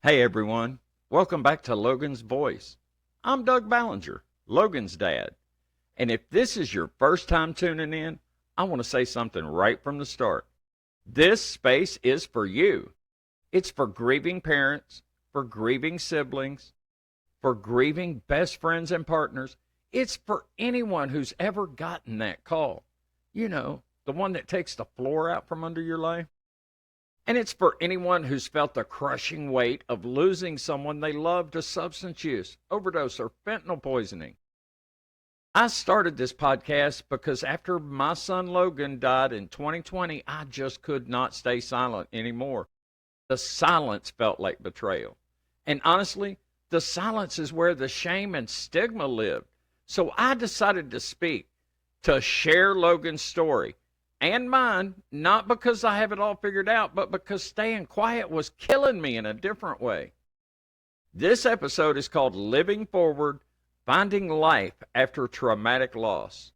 Hey everyone, welcome back to Logan's Voice. I'm Doug Ballinger, Logan's dad. And if this is your first time tuning in, I want to say something right from the start. This space is for you. It's for grieving parents, for grieving siblings, for grieving best friends and partners. It's for anyone who's ever gotten that call. You know, the one that takes the floor out from under your life. And it's for anyone who's felt the crushing weight of losing someone they love to substance use, overdose, or fentanyl poisoning. I started this podcast because after my son Logan died in 2020, I just could not stay silent anymore. The silence felt like betrayal. And honestly, the silence is where the shame and stigma lived. So I decided to speak, to share Logan's story and mine, not because I have it all figured out, but because staying quiet was killing me in a different way. This episode is called Living Forward, Finding Life After Traumatic Loss.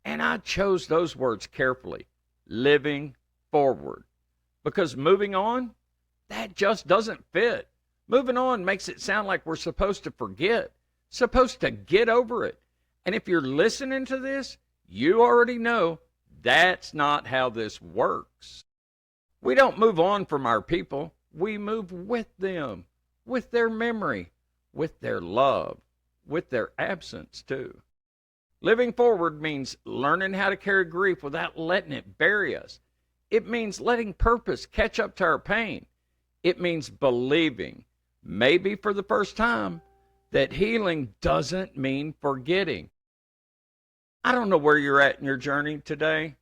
And I chose those words carefully, living forward, because moving on, that just doesn't fit. Moving on makes it sound like we're supposed to forget, supposed to get over it. And if you're listening to this, you already know that's not how this works. We don't move on from our people. We move with them, with their memory, with their love, with their absence too. Living forward means learning how to carry grief without letting it bury us. It means letting purpose catch up to our pain. It means believing, maybe for the first time, that healing doesn't mean forgetting. I don't know where you're at in your journey today.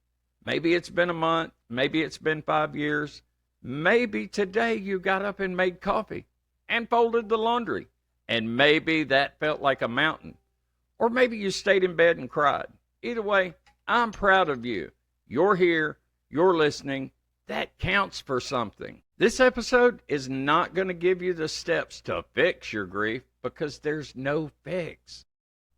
Maybe it's been a month. Maybe it's been 5 years. Maybe today you got up and made coffee and folded the laundry. And maybe that felt like a mountain. Or maybe you stayed in bed and cried. Either way, I'm proud of you. You're here. You're listening. That counts for something. This episode is not going to give you the steps to fix your grief because there's no fix.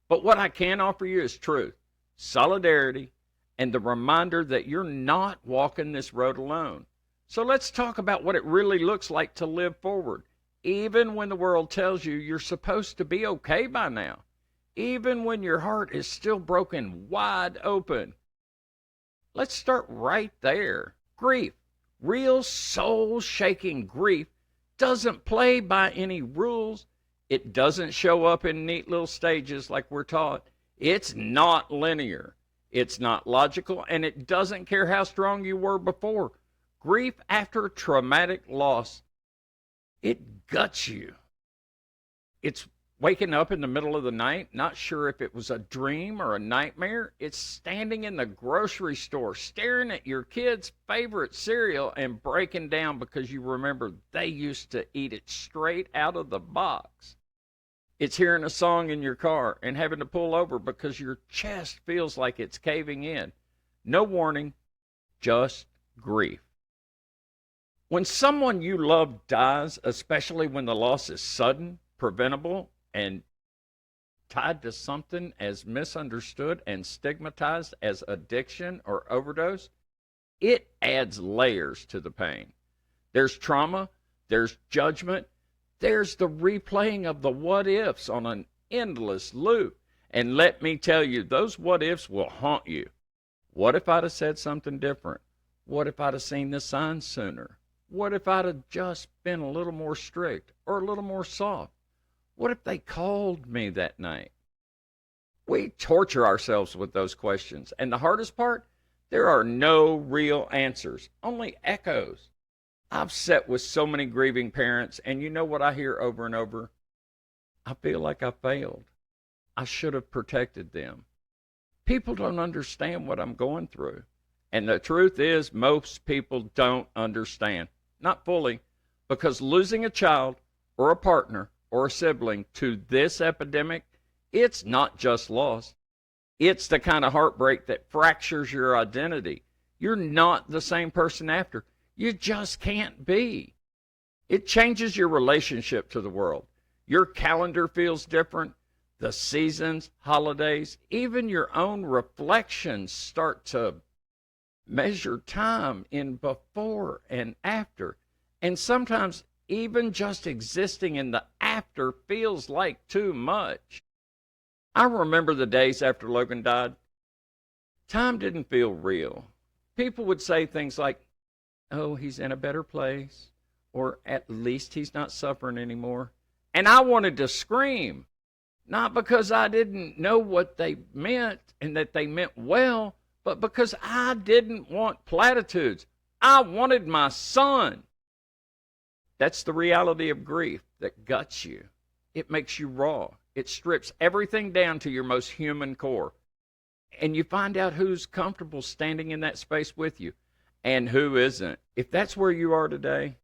But what I can offer you is truth, solidarity, and the reminder that you're not walking this road alone. So let's talk about what it really looks like to live forward, even when the world tells you you're supposed to be okay by now, even when your heart is still broken wide open. Let's start right there. Grief, real soul-shaking grief, doesn't play by any rules. It doesn't show up in neat little stages like we're taught. It's not linear. It's not logical, and it doesn't care how strong you were before. Grief after traumatic loss, it guts you. It's waking up in the middle of the night, not sure if it was a dream or a nightmare. It's standing in the grocery store, staring at your kid's favorite cereal and breaking down because you remember they used to eat it straight out of the box. It's hearing a song in your car and having to pull over because your chest feels like it's caving in. No warning, just grief. When someone you love dies, especially when the loss is sudden, preventable, and tied to something as misunderstood and stigmatized as addiction or overdose, it adds layers to the pain. There's trauma, there's judgment, there's the replaying of the what ifs on an endless loop. And let me tell you, those what ifs will haunt you. What if I'd have said something different? What if I'd have seen the signs sooner? What if I'd have just been a little more strict or a little more soft? What if they called me that night? We torture ourselves with those questions. And the hardest part, there are no real answers, only echoes. I've sat with so many grieving parents, and you know what I hear over and over? I feel like I failed. I should have protected them. People don't understand what I'm going through. And the truth is, most people don't understand. Not fully, because losing a child or a partner or a sibling to this epidemic, it's not just loss. It's the kind of heartbreak that fractures your identity. You're not the same person after. You just can't be. It changes your relationship to the world. Your calendar feels different. The seasons, holidays, even your own reflections start to measure time in before and after. And sometimes Even just existing in the after feels like too much. I remember the days after Logan died. Time didn't feel real. People would say things like, oh, he's in a better place, or at least he's not suffering anymore. And I wanted to scream, not because I didn't know what they meant and that they meant well, but because I didn't want platitudes. I wanted my son. That's the reality of grief that guts you. It makes you raw. It strips everything down to your most human core. And you find out who's comfortable standing in that space with you and who isn't. If that's where you are today,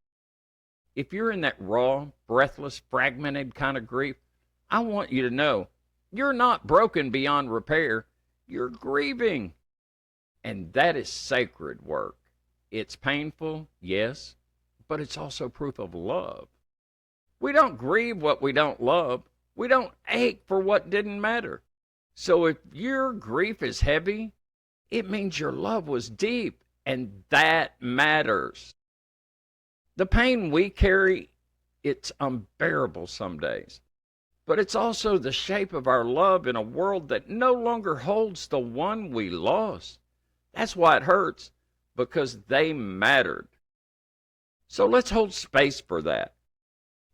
if you're in that raw, breathless, fragmented kind of grief, I want you to know you're not broken beyond repair. You're grieving. And that is sacred work. It's painful, yes, but it's also proof of love. We don't grieve what we don't love. We don't ache for what didn't matter. So if your grief is heavy, it means your love was deep, and that matters. The pain we carry, it's unbearable some days, but it's also the shape of our love in a world that no longer holds the one we lost. That's why it hurts, because they mattered. So let's hold space for that.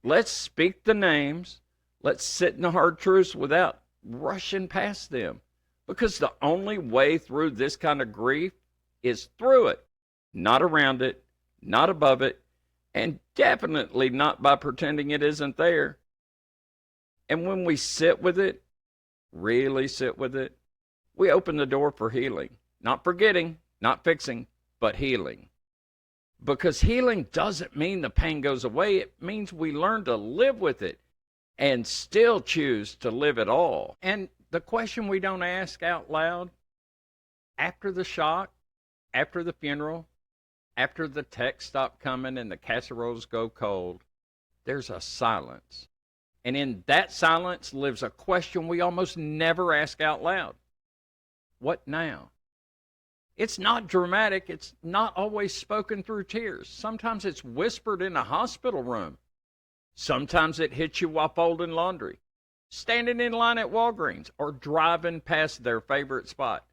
Let's speak the names. Let's sit in the hard truths without rushing past them, because the only way through this kind of grief is through it, not around it, not above it, and definitely not by pretending it isn't there. And when we sit with it, really sit with it, we open the door for healing. Not forgetting, not fixing, but healing. Because healing doesn't mean the pain goes away. It means we learn to live with it and still choose to live it all. And the question we don't ask out loud, after the shock, after the funeral, after the texts stop coming and the casseroles go cold, there's a silence. And in that silence lives a question we almost never ask out loud. What now? It's not dramatic. It's not always spoken through tears. Sometimes it's whispered in a hospital room. Sometimes it hits you while folding laundry, standing in line at Walgreens, or driving past their favorite spot.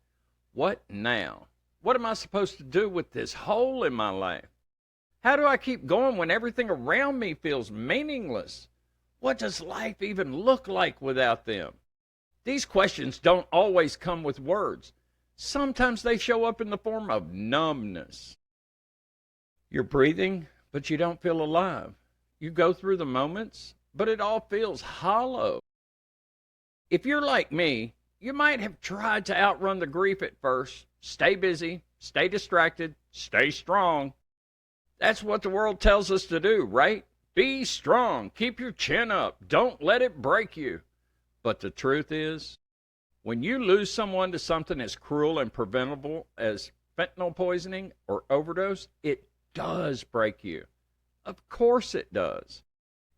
What now? What am I supposed to do with this hole in my life? How do I keep going when everything around me feels meaningless? What does life even look like without them? These questions don't always come with words. Sometimes they show up in the form of numbness. You're breathing, but you don't feel alive. You go through the moments, but it all feels hollow. If you're like me, you might have tried to outrun the grief at first. Stay busy, stay distracted, stay strong. That's what the world tells us to do, right? Be strong, keep your chin up, don't let it break you. But the truth is, when you lose someone to something as cruel and preventable as fentanyl poisoning or overdose, it does break you. Of course it does.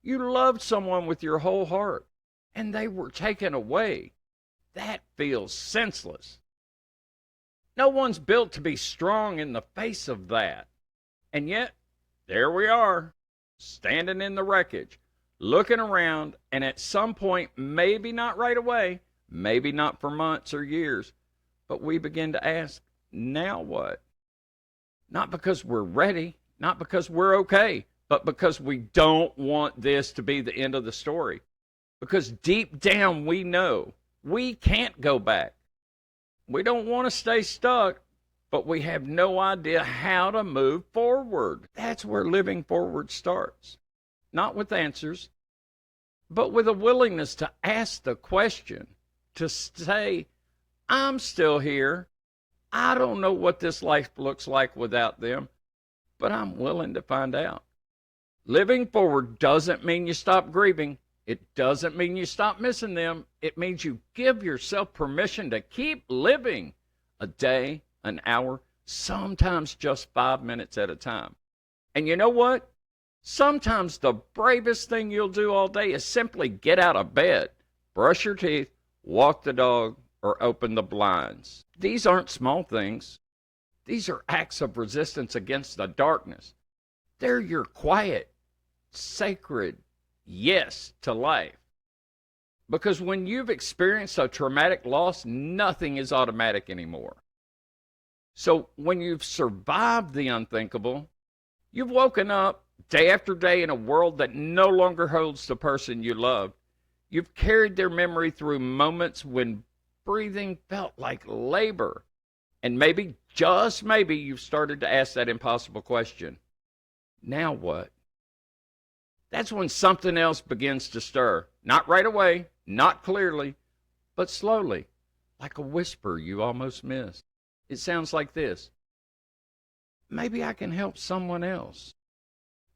You loved someone with your whole heart, and they were taken away. That feels senseless. No one's built to be strong in the face of that. And yet, there we are, standing in the wreckage, looking around, and at some point, maybe not right away, maybe not for months or years, but we begin to ask, now what? Not because we're ready, not because we're okay, but because we don't want this to be the end of the story. Because deep down we know we can't go back. We don't want to stay stuck, but we have no idea how to move forward. That's where living forward starts. Not with answers, but with a willingness to ask the question, to say, I'm still here. I don't know what this life looks like without them, but I'm willing to find out. Living forward doesn't mean you stop grieving. It doesn't mean you stop missing them. It means you give yourself permission to keep living a day, an hour, sometimes just 5 minutes at a time. And you know what? Sometimes the bravest thing you'll do all day is simply get out of bed, brush your teeth, walk the dog, or open the blinds. These aren't small things. These are acts of resistance against the darkness. They're your quiet, sacred yes to life. Because when you've experienced a traumatic loss, nothing is automatic anymore. So when you've survived the unthinkable, you've woken up day after day in a world that no longer holds the person you loved. You've carried their memory through moments when breathing felt like labor. And maybe, just maybe, you've started to ask that impossible question. Now what? That's when something else begins to stir. Not right away, not clearly, but slowly, like a whisper you almost miss. It sounds like this. Maybe I can help someone else.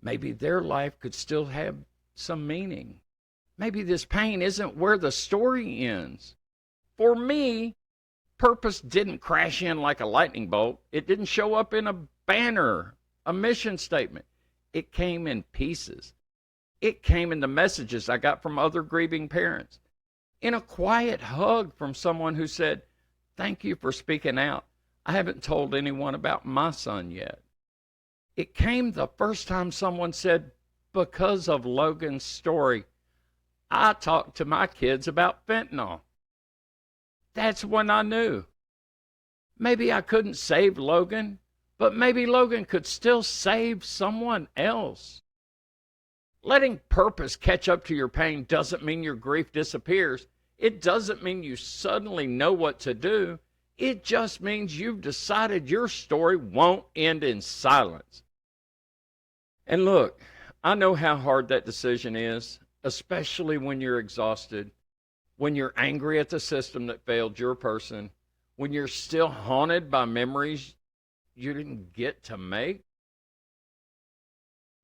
Maybe their life could still have some meaning. Maybe this pain isn't where the story ends. For me, purpose didn't crash in like a lightning bolt. It didn't show up in a banner, a mission statement. It came in pieces. It came in the messages I got from other grieving parents, in a quiet hug from someone who said, "Thank you for speaking out. I haven't told anyone about my son yet." It came the first time someone said, "Because of Logan's story, I talked to my kids about fentanyl." That's when I knew. Maybe I couldn't save Logan, but maybe Logan could still save someone else. Letting purpose catch up to your pain doesn't mean your grief disappears. It doesn't mean you suddenly know what to do. It just means you've decided your story won't end in silence. And look, I know how hard that decision is, especially when you're exhausted, when you're angry at the system that failed your person, when you're still haunted by memories you didn't get to make.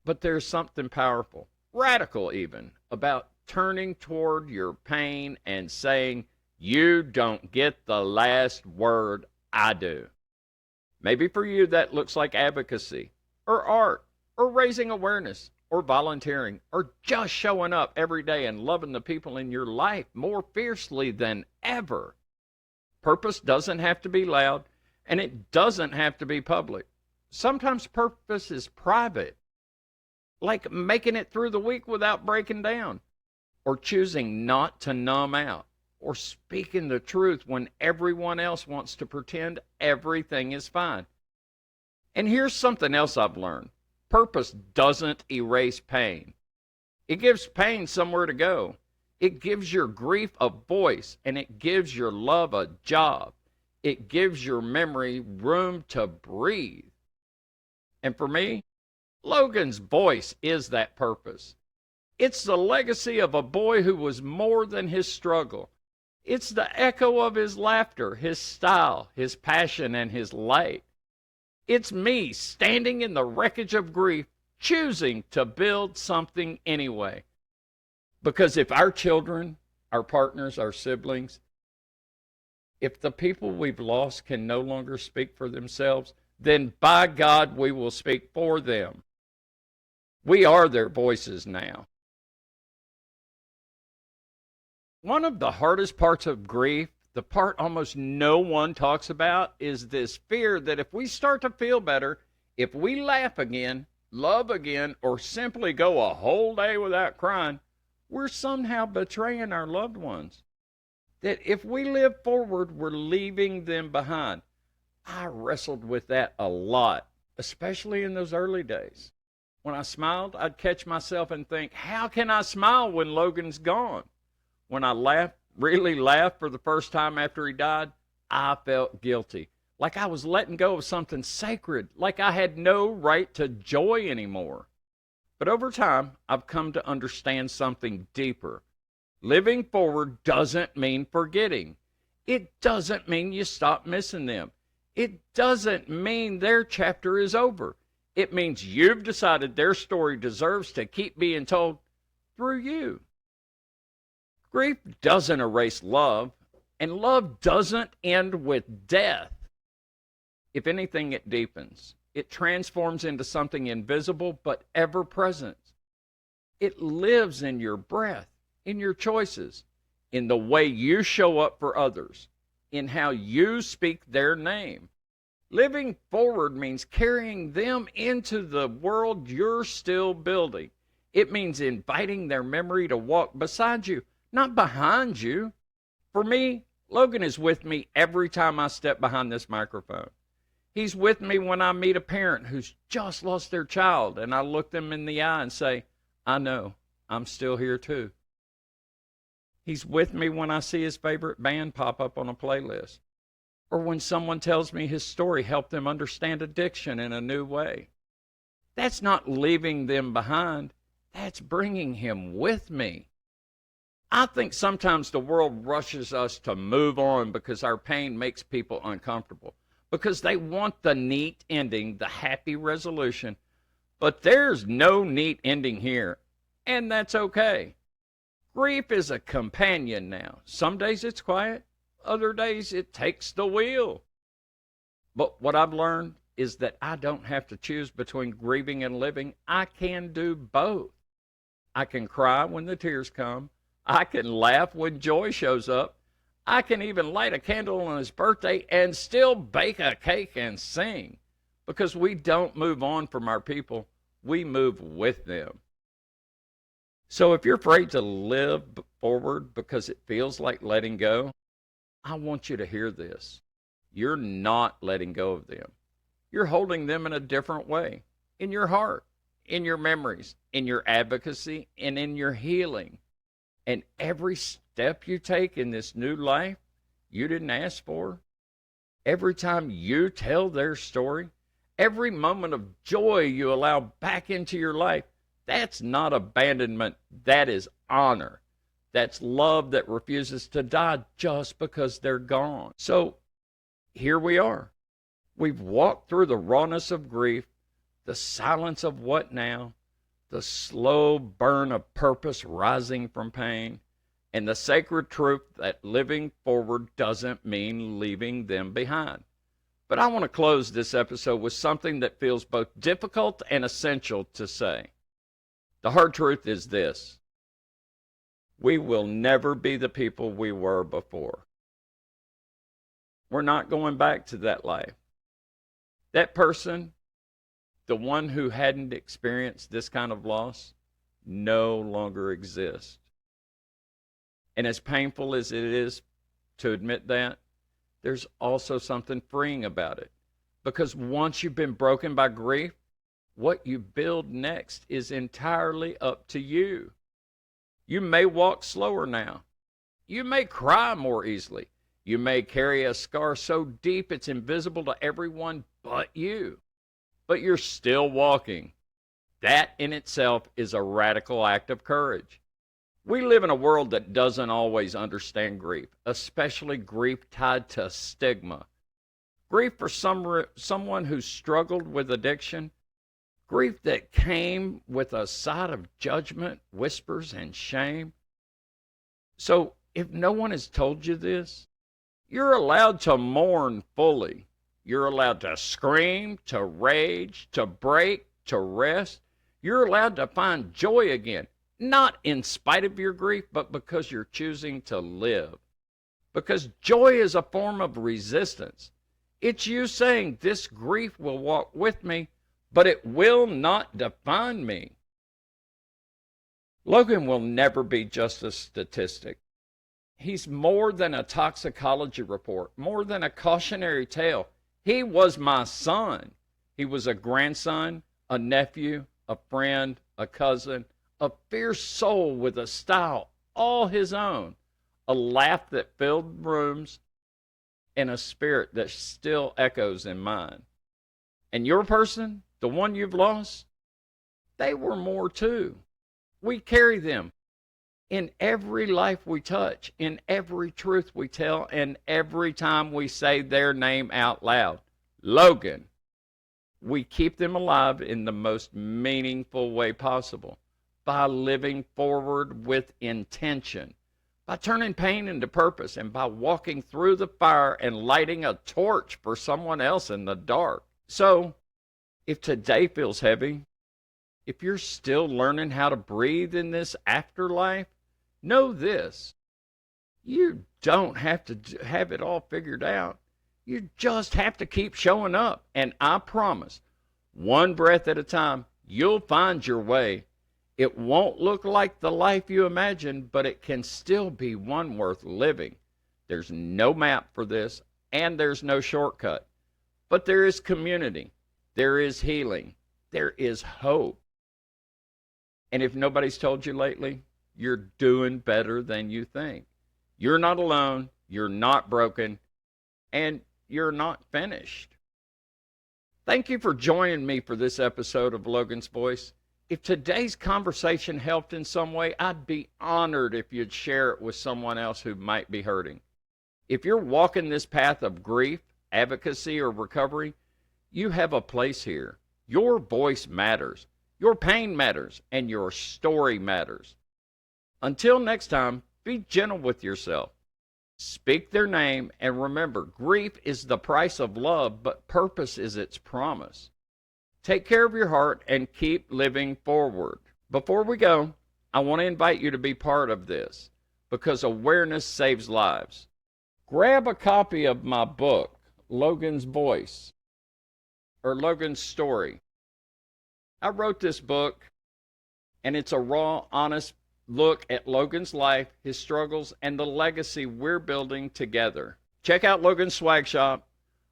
But there's something powerful, radical even, about turning toward your pain and saying, "You don't get the last word, I do." Maybe for you that looks like advocacy, or art, or raising awareness, or volunteering, or just showing up every day and loving the people in your life more fiercely than ever. Purpose doesn't have to be loud, and it doesn't have to be public. Sometimes purpose is private, like making it through the week without breaking down, or choosing not to numb out, or speaking the truth when everyone else wants to pretend everything is fine. And here's something else I've learned. Purpose doesn't erase pain. It gives pain somewhere to go. It gives your grief a voice, and it gives your love a job. It gives your memory room to breathe. And for me, Logan's voice is that purpose. It's the legacy of a boy who was more than his struggle. It's the echo of his laughter, his style, his passion, and his light. It's me standing in the wreckage of grief, choosing to build something anyway. Because if our children, our partners, our siblings, if the people we've lost can no longer speak for themselves, then by God, we will speak for them. We are their voices now. One of the hardest parts of grief, the part almost no one talks about, is this fear that if we start to feel better, if we laugh again, love again, or simply go a whole day without crying, we're somehow betraying our loved ones. That if we live forward, we're leaving them behind. I wrestled with that a lot, especially in those early days. When I smiled, I'd catch myself and think, how can I smile when Logan's gone? When I laughed, really laughed for the first time after he died, I felt guilty. Like I was letting go of something sacred, like I had no right to joy anymore. But over time, I've come to understand something deeper. Living forward doesn't mean forgetting. It doesn't mean you stop missing them. It doesn't mean their chapter is over. It means you've decided their story deserves to keep being told through you. Grief doesn't erase love, and love doesn't end with death. If anything, it deepens. It transforms into something invisible but ever present. It lives in your breath, in your choices, in the way you show up for others, in how you speak their name. Living forward means carrying them into the world you're still building. It means inviting their memory to walk beside you, not behind you. For me, Logan is with me every time I step behind this microphone. He's with me when I meet a parent who's just lost their child and I look them in the eye and say, I know, I'm still here too. He's with me when I see his favorite band pop up on a playlist, or when someone tells me his story helped them understand addiction in a new way. That's not leaving them behind. That's bringing him with me. I think sometimes the world rushes us to move on because our pain makes people uncomfortable, because they want the neat ending, the happy resolution. But there's no neat ending here, and that's okay. Grief is a companion now. Some days it's quiet, other days it takes the wheel. But what I've learned is that I don't have to choose between grieving and living. I can do both. I can cry when the tears come. I can laugh when joy shows up. I can even light a candle on his birthday and still bake a cake and sing. Because we don't move on from our people, we move with them. So if you're afraid to live forward because it feels like letting go, I want you to hear this. You're not letting go of them. You're holding them in a different way, in your heart, in your memories, in your advocacy, and in your healing. And every step you take in this new life you didn't ask for, every time you tell their story, every moment of joy you allow back into your life, that's not abandonment, that is honor. That's love that refuses to die just because they're gone. So here we are. We've walked through the rawness of grief, the silence of what now, the slow burn of purpose rising from pain, and the sacred truth that living forward doesn't mean leaving them behind. But I want to close this episode with something that feels both difficult and essential to say. The hard truth is this: we will never be the people we were before. We're not going back to that life. That person, the one who hadn't experienced this kind of loss, no longer exists. And as painful as it is to admit that, there's also something freeing about it. Because once you've been broken by grief, what you build next is entirely up to you. You may walk slower now. You may cry more easily. You may carry a scar so deep it's invisible to everyone but you. But you're still walking. That in itself is a radical act of courage. We live in a world that doesn't always understand grief, especially grief tied to stigma. Grief for someone who struggled with addiction. Grief that came with a side of judgment, whispers, and shame. So if no one has told you this, you're allowed to mourn fully. You're allowed to scream, to rage, to break, to rest. You're allowed to find joy again, not in spite of your grief, but because you're choosing to live. Because joy is a form of resistance. It's you saying, this grief will walk with me, but it will not define me. Logan will never be just a statistic. He's more than a toxicology report, more than a cautionary tale. He was my son. He was a grandson, a nephew, a friend, a cousin, a fierce soul with a style all his own, a laugh that filled rooms, and a spirit that still echoes in mine. And your person, the one you've lost, they were more too. We carry them in every life we touch, in every truth we tell, and every time we say their name out loud. Logan. We keep them alive in the most meaningful way possible, by living forward with intention, by turning pain into purpose, and by walking through the fire and lighting a torch for someone else in the dark. So, if today feels heavy, if you're still learning how to breathe in this afterlife, know this: you don't have to have it all figured out. You just have to keep showing up. And I promise, one breath at a time, you'll find your way. It won't look like the life you imagined, but it can still be one worth living. There's no map for this, and there's no shortcut. But there is community, there is healing, there is hope. And if nobody's told you lately, you're doing better than you think. You're not alone, you're not broken, and you're not finished. Thank you for joining me for this episode of Logan's Voice. If today's conversation helped in some way, I'd be honored if you'd share it with someone else who might be hurting. If you're walking this path of grief, advocacy, or recovery, you have a place here. Your voice matters, your pain matters, and your story matters. Until next time, be gentle with yourself. Speak their name, and remember, grief is the price of love, but purpose is its promise. Take care of your heart and keep living forward. Before we go, I want to invite you to be part of this, because awareness saves lives. Grab a copy of my book, Logan's Voice, or Logan's Story. I wrote this book, and it's a raw, honest look at Logan's life, his struggles, and the legacy we're building together. Check out Logan's Swag Shop,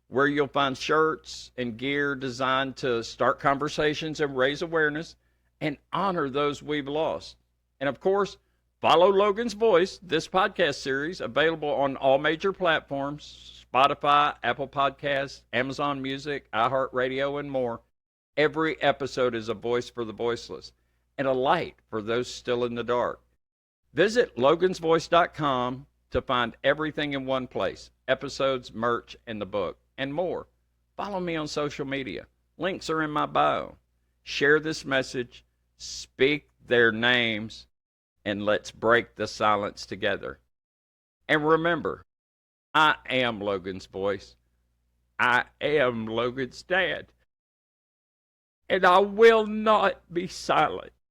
where you'll find shirts and gear designed to start conversations and raise awareness and honor those we've lost. And of course, follow Logan's Voice, this podcast series, available on all major platforms: Spotify, Apple Podcasts, Amazon Music, iHeartRadio, and more. Every episode is a voice for the voiceless and a light for those still in the dark. Visit logansvoice.com to find everything in one place: episodes, merch, and the book, and more. Follow me on social media. Links are in my bio. Share this message, speak their names, and let's break the silence together. And remember, I am Logan's voice. I am Logan's dad. And I will not be silent.